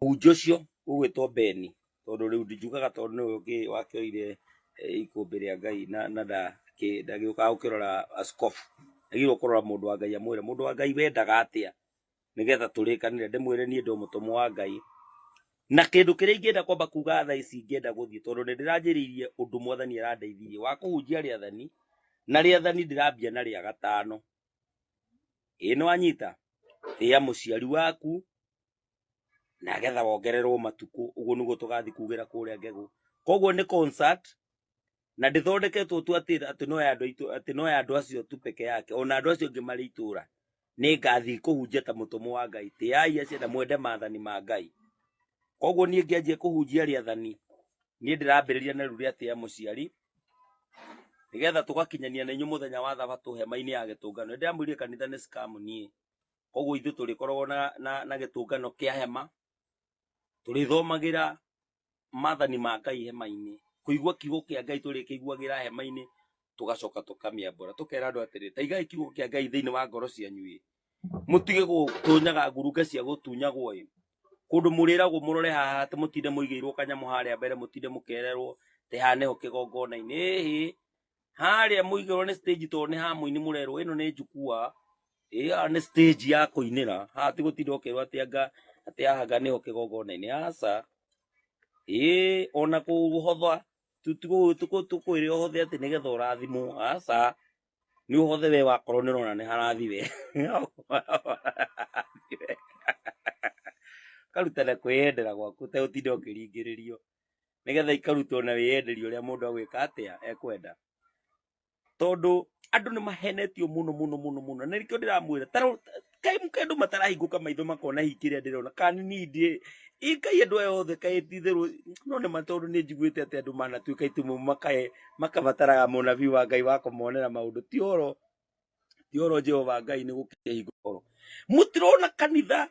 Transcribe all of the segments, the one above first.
Ujocio ugwitwo Beni tondu riu ndijugaga tondu niwe uki wakioire ikumbi ria Ngai na ndagiuka ukirora askofu agirwo kurora mundu wa Ngai amwire mundu wa Ngai wendaga atia nigetha turikanire ndimwire nie ndo mutumo wa Ngai na kindu kiria ingienda kwamba kuga tha ici ingienda guthie tondu ndiranjiriirie undu mwathani arandeithirie wa kuhunjia riathani na riathani ndirambia na ria gatano ino anyita thia muciari waku na getha wongererwo matuku uguo niguo tugathi kugira kuria Ngegu koguo ni concert na ndithondeketwo tu ati no ya andu acio tu peke yake ona andu acio ngimari itura ni ngathi kuhunjia ta mutumo wa Ngai tiai acio na mwende maathani ma Ngai koguo nie ngianjia kuhunjia riathani nie ndirambiriria na ruria tia muciari nigetha tugakinyania na inyu muthenya wa thabatũ hema-ini ya gitungano ndiamwire kanitha ni scam nie koguo ithu turikoragwo na gitungano kia hema turithomagira maathani ma Ngai hema-ini kuigua kiugo kia Ngai turikiguagira hema-ini tugacoka tukamiambura tukera andu atiri taigai kiugo kia Ngai thiini wa ngoro cianyu mutige gutunyaga ngurunga cia gutunyagwo kundu muriragwo murore haha ati mutinde muigeirwo kanyamu haria mbere mutinde mukererwo te haneho kigongona-ini haria muigeirwo ni stage to ni hamu-ini murerwo ino ni njukua ni stage ya kuinira ha ti gutinda ukirwo ati haga niho kigongona-ini aca ona kuhotha tukwire uhothe ati nigetha urathimwo aca ni uhothe we wakorwo nirona ni harathi we karutana kwiyendera gwaku te utinda ukiringiririo nigetha ikarutwo na wiyenderio uria mundu agwika atia ekwenda tondu andu ni mahenetio muno na nikio ndiramwira kai mukendu matarahinguka maitho makona hikiria ndirona kanini ndie ikai andu othe kai titheru no ni matondu ni njiguite ati andu manatuika itumu makabataraga munabii wa Ngai wa kumonera maundu tioro Jehova Ngai ni gukihinga oro mutirona kanitha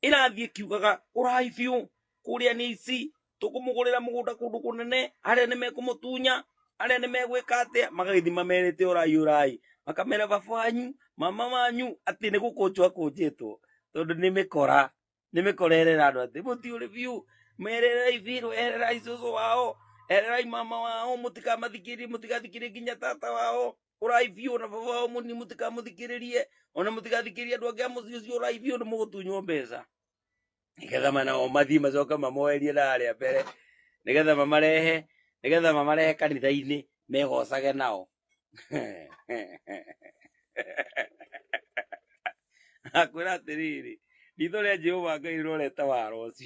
irathie kiugaga urai biu kuria ni ici tukumugurira mugunda kundu kunene aria ni mekumutunya aria ni megwika atia magagithima merite urai makamera baba wanyu mama wanyu ati ni gukunjwa kunjitwo tondu ni mikora erera andu ati mutiuri biu mererei biru ererai cucu wao ererai mama wao mutigathikirie nginya tata wao urai biu na baba wao mutikamuthikiririe ona mutigathikirie andu angi a mucii ucio urai biu ni mugutunywo mbeca nigetha manao mathii macoka mamoerie na aria mbere nigetha mamarehe kanitha-ini megocage nao akwira atiriri ritho ria Jehova Ngai rirorete wara ucio